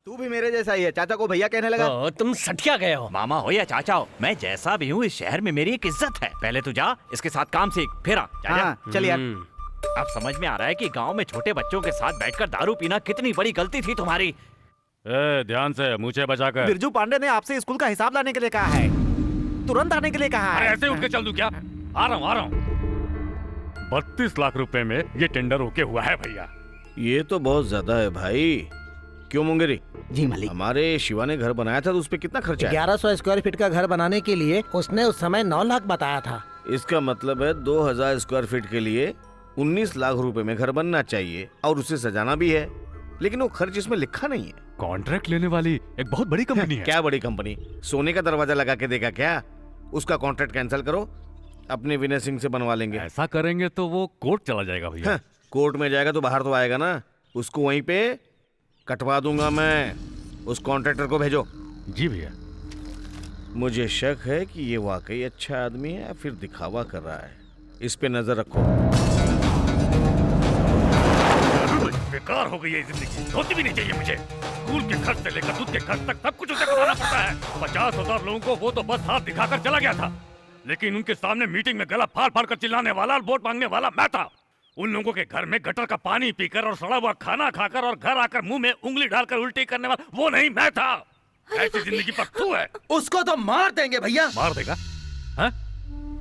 तू भी मेरे जैसा ही है, चाचा को भैया कहने लगा। तुम सठिया गए हो। मामा हो या चाचा हो, मैं जैसा भी हूँ इस शहर में मेरी एक इज्जत है। पहले तू जा, इसके साथ काम सीख, फिर आ। हाँ, चल यार। अब समझ में आ रहा है कि गांव में छोटे बच्चों के साथ बैठकर दारू पीना कितनी बड़ी गलती थी तुम्हारी। ध्यान से मुझे बचाकर। बिरजू पांडे ने आपसे स्कूल का हिसाब लाने के लिए कहा है, तुरंत आने के लिए कहा है। ऐसे उठ के चल दूं क्या? आ रहा हूँ। 32 लाख रुपए में ये टेंडर होके हुआ है भैया। ये तो बहुत ज्यादा है भाई। क्यों मुंगेरी? जी मालिक। हमारे शिवा ने घर बनाया था तो उस पे कितना खर्चा है? 1100 स्क्वायर फीट का घर बनाने के लिए उसने उस समय 9 लाख बताया था। इसका मतलब है 2000 स्क्वायर फीट के लिए 19 लाख रुपए में घर बनना चाहिए और उसे सजाना भी है, लेकिन वो खर्च इसमें लिखा नहीं है। कॉन्ट्रैक्ट लेने वाली एक बहुत बड़ी कंपनी है। क्या बड़ी कंपनी? सोने का दरवाजा लगा के देगा क्या? उसका कॉन्ट्रैक्ट कैंसिल करो, अपने विनय सिंह से बनवा लेंगे। ऐसा करेंगे तो वो कोर्ट चला जाएगा भैया। कोर्ट में जाएगा तो बाहर तो आएगा ना, उसको वहीं पे कटवा दूंगा मैं। उस कॉन्ट्रैक्टर को भेजो। जी भैया। मुझे शक है कि ये वाकई अच्छा आदमी है या फिर दिखावा कर रहा है, इस पे नजर रखो। बेकार हो गई है जिंदगी, होती भी नहीं चाहिए मुझे। स्कूल के खर्च से लेकर दूध के खर्च तक सब कुछ उसे करवाना पड़ता है। 50,000 लोगों को वो तो बस हाथ दिखाकर चला गया था, लेकिन उनके सामने मीटिंग में गला फाड़ फाड़ कर चिल्लाने वाला और वोट मांगने वाला मैं था। उन लोगों के घर में गटर का पानी पीकर और सड़ा हुआ खाना खाकर और घर आकर मुंह में उंगली डालकर उल्टी करने वाला वो नहीं मैं था। ऐसी जिंदगी पर तू है। उसको तो मार देंगे भैया। मार देगा?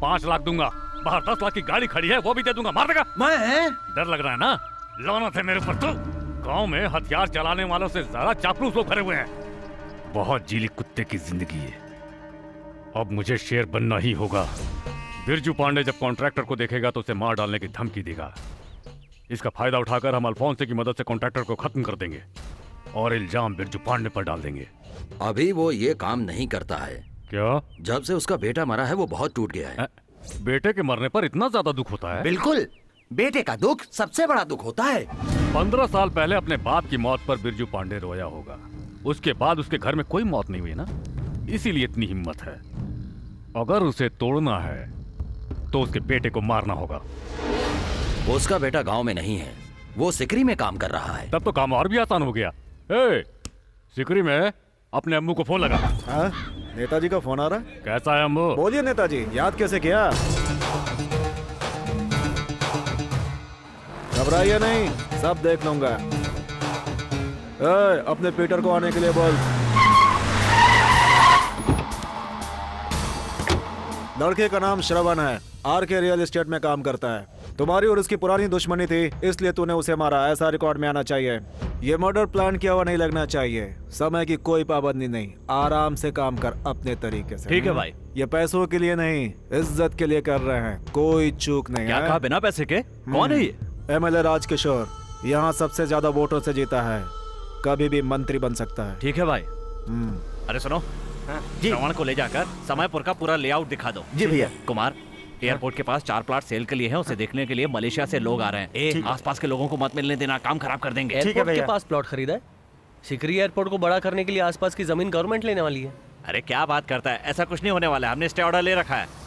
5 लाख दूंगा, बाहर 10 लाख की गाड़ी खड़ी है वो भी दे दूंगा। मार देगा? मैं डर लग रहा है ना? लानत है मेरे ऊपर। तो गांव में हथियार चलाने वालों से ज्यादा चापलूस लोग भरे हुए हैं। बहुत जीली कुत्ते की जिंदगी है। अब मुझे शेर बनना ही होगा। बिरजू पांडे जब कॉन्ट्रैक्टर को देखेगा तो उसे मार डालने की धमकी देगा। इसका फायदा उठाकर हम अल्फोंसे की मदद से कॉन्ट्रैक्टर को खत्म कर देंगे और इल्जाम बिरजू पांडे पर डाल देंगे। अभी वो ये काम नहीं करता है। क्या? जब से उसका बेटा मरा है वो बहुत टूट गया है। बेटे के मरने पर इतना ज्यादा दुख होता है? बिल्कुल, बेटे का दुख सबसे बड़ा दुख होता है। 15 साल पहले अपने बाप की मौत पर बिरजू पांडे रोया होगा। उसके बाद उसके घर में कोई मौत नहीं हुई ना, इसीलिए इतनी हिम्मत है। अगर उसे तोड़ना है तो उसके बेटे को मारना होगा। उसका बेटा गांव में नहीं है, वो सिकरी में काम कर रहा है। तब तो काम और भी आसान हो गया। सिकरी में अपने अम्मू को फोन लगा। नेताजी का फोन आ रहा है। कैसा है अम्मू? बोलिए नेताजी, याद कैसे किया? घबराइए नहीं, सब देख लूंगा। अपने पीटर को आने के लिए बोल। लड़के का नाम श्रवण है, आर के रियल एस्टेट में काम करता है। तुम्हारी और उसकी पुरानी दुश्मनी थी, इसलिए तूने उसे मारा, ऐसा रिकॉर्ड में आना चाहिए। ये मर्डर प्लान किया हुआ नहीं लगना चाहिए। समय की कोई पाबंदी नहीं, आराम से काम कर अपने तरीके से। ठीक है भाई। ये पैसों के लिए नहीं, इज्जत के लिए कर रहे हैं, कोई चूक नहीं। क्या कहा बिना पैसे के? कौन है ये? MLA राजकिशोर, यहाँ सबसे ज्यादा वोटों से जीता है, कभी भी मंत्री बन सकता है। ठीक है भाई। अरे सुनो, श्रवण को ले जाकर समयपुर का पूरा लेआउट दिखा दो। जी भैया। कुमार, एयरपोर्ट के पास 4 प्लाट सेल के लिए हैं, उसे देखने के लिए मलेशिया से लोग आ रहे हैं। आसपास के लोगों को मत मिलने देना, काम खराब कर देंगे। एयरपोर्ट के पास प्लॉट खरीदा है? सिकरी एयरपोर्ट को बड़ा करने के लिए आसपास की जमीन गवर्नमेंट लेने वाली है। अरे क्या बात करता है, ऐसा कुछ नहीं होने वाला है, हमने स्टे ऑर्डर ले रखा है।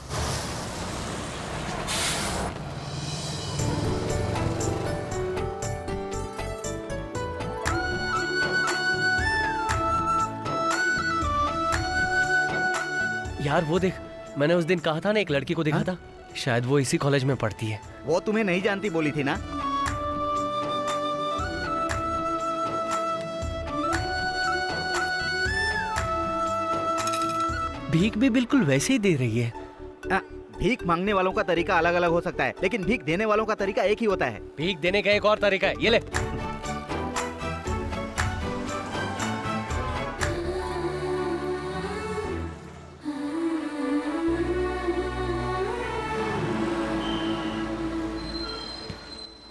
यार वो देख, मैंने उस दिन कहा था ना एक लड़की को देखा था, शायद वो इसी कॉलेज में पढ़ती है। वो तुम्हें नहीं जानती बोली थी ना? भीख भी बिल्कुल वैसे ही दे रही है। भीख मांगने वालों का तरीका अलग अलग हो सकता है, लेकिन भीख देने वालों का तरीका एक ही होता है। भीख देने का एक और तरीका है, ये ले।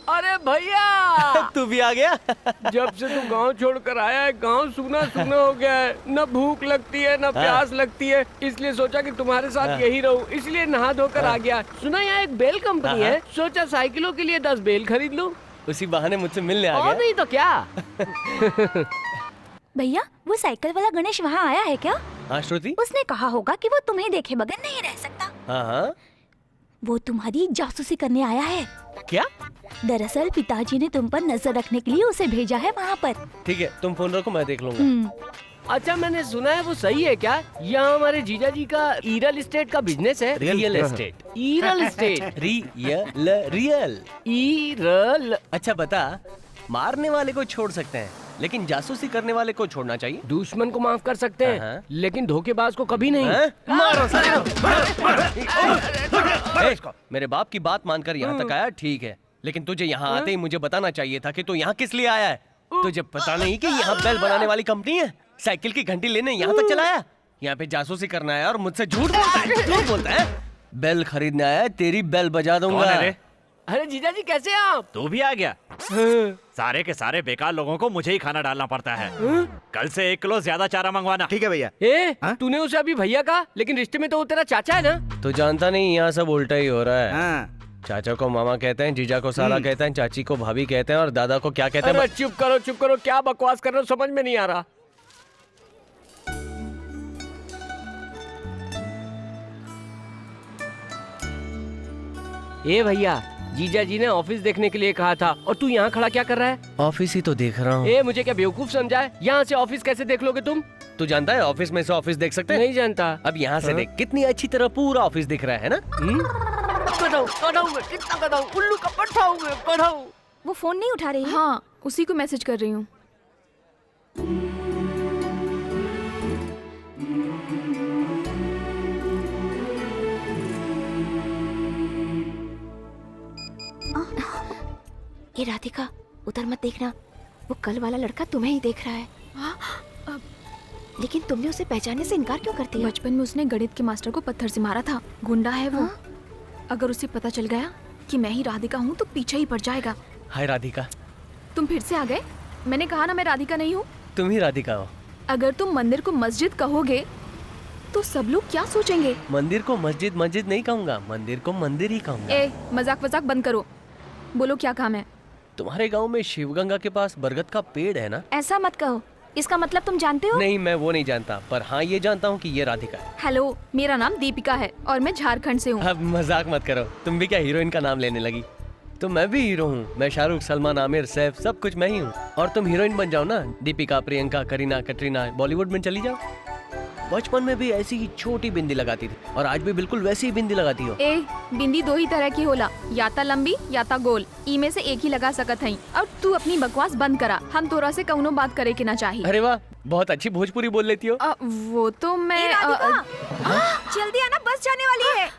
अरे भैया तू भी आ गया। जब से तू गांव छोड़कर आया है, गांव सूना सूना हो गया है। न भूख लगती है न प्यास लगती है, इसलिए सोचा कि तुम्हारे साथ यही रहूं, इसलिए नहा धोकर आ गया। सुना यहाँ एक बेल कंपनी है, सोचा साइकिलों के लिए 10 बेल खरीद लूं। उसी बहाने मुझसे मिलने आ गया। और नहीं तो क्या। भैया, वो साइकिल वाला गणेश वहाँ आया है क्या? हाँ श्रुति, उसने कहा होगा कि वो तुम्हें देखे बगैर नहीं रह सकता। हाँ। वो तुम्हारी जासूसी करने आया है। क्या? दरअसल पिताजी ने तुम पर नजर रखने के लिए उसे भेजा है वहाँ पर। ठीक है, तुम फोन रखो, मैं देख लूंगा। अच्छा, मैंने सुना है वो सही है क्या? यहाँ हमारे जीजा जी का रियल एस्टेट का बिजनेस है। Real estate, real estate, real. ईरल। अच्छा बता, मारने वाले को छोड़ सकते हैं लेकिन जासूसी करने वाले को छोड़ना चाहिए। दुश्मन को माफ कर सकते हाँ। हैं लेकिन धोखेबाज को कभी नहीं। हैं? मारो साले को। ए, मेरे बाप की बात मानकर यहाँ तक आया, ठीक है, लेकिन तुझे यहाँ आते ही मुझे बताना चाहिए था कि तू यहाँ किस लिए आया है। तुझे पता नहीं कि यहाँ बेल बनाने वाली कंपनी है? साइकिल की घंटी लेने यहाँ तक चला आया? यहाँ पे जासूसी करना है और मुझसे झूठ बोलता है, झूठ बोलता है। बेल खरीदने आया है, तेरी बेल बजा दूंगा। कौन है रे? अरे जीजा जी कैसे हैं आप? तू भी आ गया? सारे के सारे बेकार लोगों को मुझे ही खाना डालना पड़ता है। कल से 1 किलो ज्यादा चारा मंगवाना। ठीक है भैया। तूने उसे अभी भैया कहा, लेकिन रिश्ते में तो वो तेरा चाचा है ना? तू जानता नहीं, यहाँ सब उल्टा ही हो रहा है। हाँ। चाचा को मामा कहते हैं, जीजा को साला कहते हैं, चाची को भाभी कहते हैं और दादा को क्या कहते हैं? अरे चुप करो, क्या बकवास कर रहे हो, समझ में नहीं आ रहा। ए भैया, जीजा जी ने ऑफिस देखने के लिए कहा था और तू यहाँ खड़ा क्या कर रहा है? ऑफिस ही तो देख रहा हूँ। ए, मुझे क्या बेवकूफ समझा है? यहाँ से ऑफिस कैसे देख लोगे तुम? तू जानता है ऑफिस में से ऑफिस देख सकते हैं? नहीं जानता। अब यहाँ से देख, कितनी अच्छी तरह पूरा ऑफिस दिख रहा है ना? उल्लू का पट्टा हूँ मैं, पढ़ाऊँ। वो फोन नहीं उठा रही है? हाँ, उसी को मैसेज कर रही हूँ। ये राधिका, उधर मत देखना, वो कल वाला लड़का तुम्हें ही देख रहा है। लेकिन तुमने उसे पहचानने से इनकार क्यों करती है? बचपन में उसने गणित के मास्टर को पत्थर से मारा था। गुंडा है वो। अगर उसे पता चल गया कि मैं ही राधिका हूँ तो पीछे ही पड़ जाएगा। हाय राधिका। तुम फिर से आ गए? मैंने कहा ना मैं राधिका नहीं हूँ। तुम ही राधिका हो। अगर तुम मंदिर को मस्जिद कहोगे तो सब लोग क्या सोचेंगे? मंदिर को मस्जिद नहीं कहूँगा, मंदिर को मंदिर ही कहूँगा। ए, मजाक बंद करो। बोलो क्या काम है? तुम्हारे गांव में शिवगंगा के पास बरगद का पेड़ है ना? ऐसा मत कहो, इसका मतलब तुम जानते हो? नहीं, मैं वो नहीं जानता, पर हाँ ये जानता हूँ कि ये राधिका है। हेलो, मेरा नाम दीपिका है और मैं झारखंड से हूँ। अब मजाक मत करो, तुम भी क्या हीरोइन का नाम लेने लगी? तो मैं भी हीरो हूँ, मैं शाहरुख, सलमान, आमिर, सैफ, सब कुछ मैं ही हूँ। और तुम हीरोइन बन जाओ ना, दीपिका, प्रियंका, करीना, कटरीना, बॉलीवुड में चली जाओ। बचपन में भी ऐसी ही छोटी बिंदी लगाती थी और आज भी बिल्कुल वैसी ही बिंदी लगाती हो। ए, बिंदी 2 ही तरह की होला, या ता लंबी या ता गोल। ई में से एक ही लगा सकत हई। अब तू अपनी बकवास बंद करा, हम तोरा से कौनो बात करे के ना चाहिए। अरे वाह, बहुत अच्छी भोजपुरी बोल लेती हो। वो तो मैं जल्दी आना, बस जाने वाली है।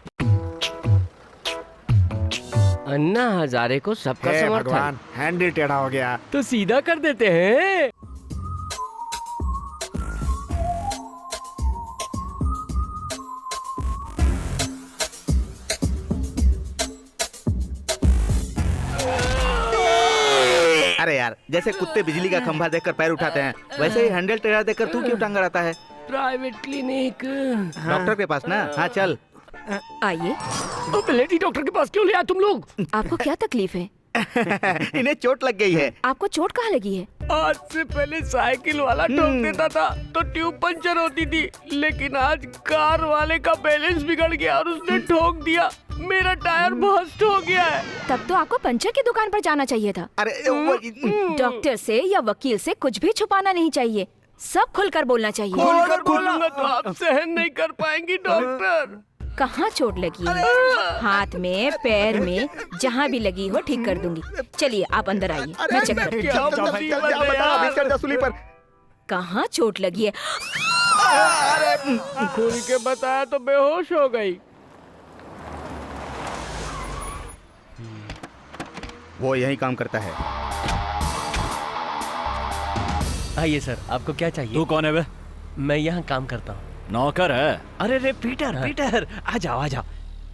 अन्ना हजारे को सबका समर्थन। हैंडल टेढ़ा हो गया तो सीधा कर देते हैं। अरे यार, जैसे कुत्ते बिजली का खंभा देखकर पैर उठाते हैं, वैसे ही हैंडल टेढ़ा देखकर तू क्यों टांगा रहता है? Private clinic. डॉक्टर के पास ना? हाँ चल। आइए। लेडी डॉक्टर के पास क्यों ले आए तुम लोग? आपको क्या तकलीफ है? इन्हें चोट लग गई है। आपको चोट कहाँ लगी है? आज से पहले साइकिल वाला ठोक देता था तो ट्यूब पंचर होती थी, लेकिन आज कार वाले का बैलेंस बिगड़ गया और उसने ठोक दिया, मेरा टायर बस्ट हो गया है। तब तो आपको पंचर की दुकान पर जाना चाहिए था। अरे डॉक्टर से या वकील से कुछ भी छुपाना नहीं चाहिए, सब खुलकर बोलना चाहिए। खुलकर बोलूंगा तो आप सहन नहीं कर पाएंगी डॉक्टर। कहाँ चोट लगी है? हाथ में, पैर में, जहाँ भी लगी हो ठीक कर दूंगी। चलिए आप अंदर आइए, मैं चेक करती हूँ। कहाँ चोट लगी है? खुल के बताया तो बेहोश हो गई। वो यही काम करता है। आइए सर, आपको क्या चाहिए? तू कौन है बे? मैं यहाँ काम करता हूँ। नौकर है? अरे रे पीटर, आ जाओ,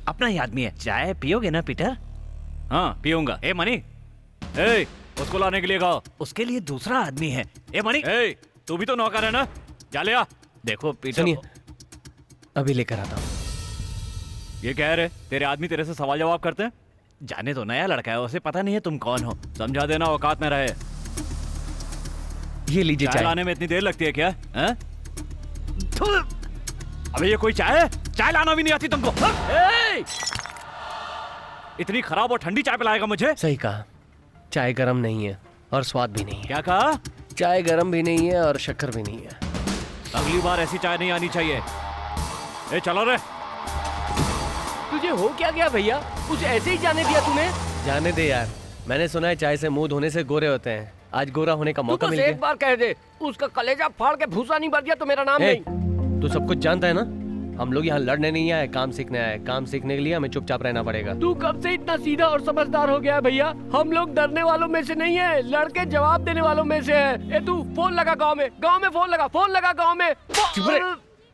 अपना ही आदमी है। चाय पियोगे ना पीटर? हाँ पियूंगा। ए मनी, ए उसको लाने के लिए कहो। उसके लिए दूसरा आदमी है। ए मनी, ए तू भी तो नौकर है ना, जा ले आ। देखो पीटर, सुनिए, अभी लेकर आता हूँ। ये कह रहे तेरे आदमी तेरे से सवाल जवाब करते हैं? जाने तो नया लड़का है, उसे पता नहीं है तुम कौन हो, समझा देना, औकात में रहे। ये लीजिए चाय लाने में इतनी देर लगती है क्या? अबे ये कोई चाय है? चाय लाना भी नहीं आती तुमको? इतनी खराब और ठंडी चाय पिलाएगा मुझे? सही कहा, चाय गर्म नहीं है और स्वाद भी नहीं है। क्या कहा? चाय गर्म भी नहीं है और शक्कर भी नहीं है। अगली बार ऐसी चाय नहीं आनी चाहिए। ए चलो रे। तुझे हो क्या गया भैया? कुछ ऐसे ही जाने दिया तूने? जाने दे यार, मैंने सुना है चाय से मुंह धोने से गोरे होते हैं। आज गोरा होने का तू मौका बस मिल एक गया। बार कह दे, उसका कलेजा फाड़ के भूसा नहीं भर दिया तो मेरा नाम ए, नहीं। तू सब कुछ जानता है ना? हम लोग यहाँ लड़ने नहीं आए, काम सीखने आए। काम सीखने के लिए हमें चुपचाप रहना पड़ेगा। तू कब से इतना सीधा और समझदार हो गया है भैया? हम लोग डरने वालों में से नहीं है, लड़के जवाब देने वालों में से है। ए तू फोन लगा गांव में फोन लगा गांव में। चुप रहे।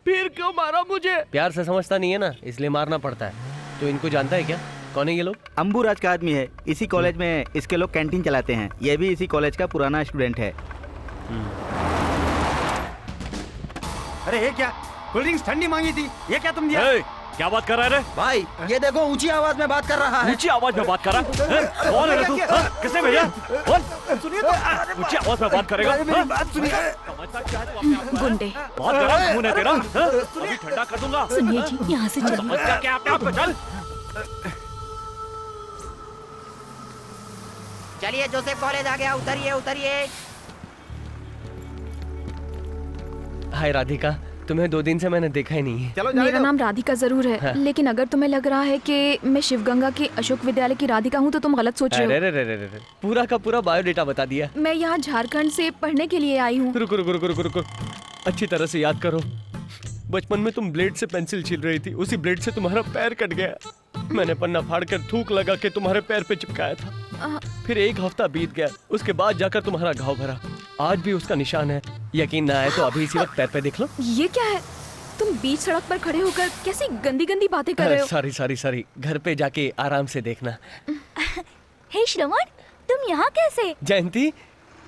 फिर क्यों मारा मुझे? प्यार से समझता नहीं है ना, इसलिए मारना पड़ता है। तो इनको जानता है क्या? कौन है ये लोग? अंबुराज का आदमी है। इसी कॉलेज में इसके लोग कैंटीन चलाते हैं। ये भी इसी कॉलेज का पुराना स्टूडेंट है। अरे ये क्या, कोल्ड ड्रिंक्स ठंडी मांगी थी, ये क्या तुम दिया? ए, क्या बात कर रहा है रे? भाई ये देखो ऊंची आवाज में बात कर रहा है। ऊंची आवाज में बात कर रहा है? कौन है रे तू? हाँ? किसने भेजा? कौन? सुनिए तो, ऊंची आवाज में बात करेगा? मेरी बात सुनिए। समझता क्या है तू अपने आप को? गुंडे। बहुत गरम खून है तेरा। हाँ? अभी ठंडा कर दूंगा। सुनिए जी, यहाँ से चलिए। समझता क्या अपने आप को? चल। चलिए जोसेफ कॉलेज आ गया, उतरिए उतरिए। हाय राधिका, तुम्हें 2 दिन से मैंने देखा ही नहीं है। चलो मेरा नाम राधिका जरूर है, हाँ। लेकिन अगर तुम्हें लग रहा है कि मैं शिवगंगा के अशोक विद्यालय की राधिका हूँ तो तुम गलत सोच रहे अरे रे रे रे रे, पूरा का पूरा बायोडेटा बता दिया। हो। मैं यहाँ झारखंड से पढ़ने के लिए आई हूँ। रुको रुको रुको रुको रुको, अच्छी तरह से याद करो। बचपन में तुम ब्लेड से पेंसिल छील रही थी, उसी ब्लेड से तुम्हारा पैर कट गया। मैंने पन्ना फाड़ कर थूक लगा के तुम्हारे पैर पे चिपकाया था। फिर 1 हफ्ता बीत गया, उसके बाद जाकर तुम्हारा घाव भरा। आज भी उसका निशान है। यकीन ना आए तो अभी इसी वक्त पैर पे देख लो। ये क्या है? तुम बीच सड़क पर खड़े होकर कैसी गंदी गंदी बातें कर रहे हो? सॉरी सॉरी सॉरी, घर पे जाके आराम से देखना। हे श्रवण, तुम यहाँ कैसे? जयंती,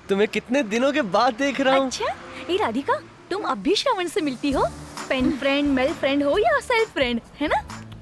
तुम्हें कितने दिनों के बाद देख रहा हूँ। अच्छा, ये राधिका, तुम अब भी श्रवण से मिलती हो? पेन फ्रेंड, मेल फ्रेंड हो या सेल्फ फ्रेंड, है ना?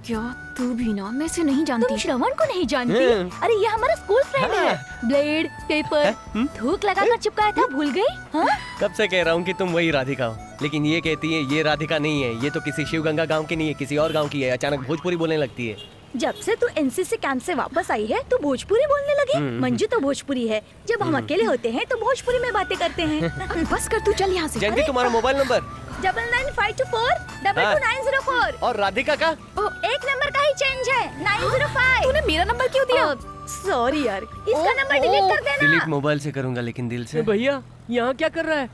क्या तू भी ना? मैं से नहीं जानती। तुम श्रवण को नहीं जानती? अरे ये हमारा स्कूल फ्रेंड है। ब्लेड, पेपर, थूक लगाकर चिपकाया था, भूल गई? हाँ? कब से कह रहा हूँ कि तुम वही राधिका हो, लेकिन ये कहती है ये राधिका नहीं है, ये तो किसी शिवगंगा गांव की नहीं है, किसी और गांव की है। अचानक भोजपुरी बोलने लगती है। जब से तू एनसीसी कैंप से वापस आई है तू भोजपुरी बोलने लगी। मंजू तो भोजपुरी है, जब हम अकेले होते हैं तो भोजपुरी में बातें करते हैं। बस कर, तू चल यहाँ से। जयंती, तुम्हारा मोबाइल नंबर? 9952422904। और राधिका का? एक नंबर का ही चेंज है, 905। तूने मेरा नंबर क्यों दिया? सॉरी यार, इसका नंबर डिलीट कर देना। डिलीट मोबाइल से करूंगा, लेकिन दिल से। भैया यहाँ क्या कर रहा है?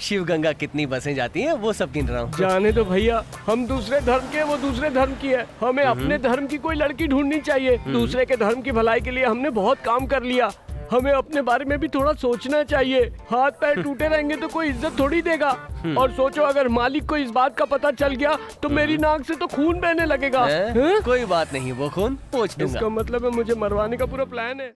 शिवगंगा कितनी बसें जाती हैं वो सब गिन रहा हूँ। जाने दो भैया, हम दूसरे धर्म के, वो दूसरे धर्म की है। हमें अपने धर्म की कोई लड़की ढूंढनी चाहिए। दूसरे के धर्म की भलाई के लिए हमने बहुत काम कर लिया। हमें अपने बारे में भी थोड़ा सोचना चाहिए। हाथ पैर टूटे रहेंगे तो कोई इज्जत थोड़ी देगा। और सोचो, अगर मालिक को इस बात का पता चल गया तो मेरी नाक से तो खून बहने लगेगा। कोई बात नहीं, वो खून पोंछ दूंगा। इसका मतलब है मुझे मरवाने का पूरा प्लान है।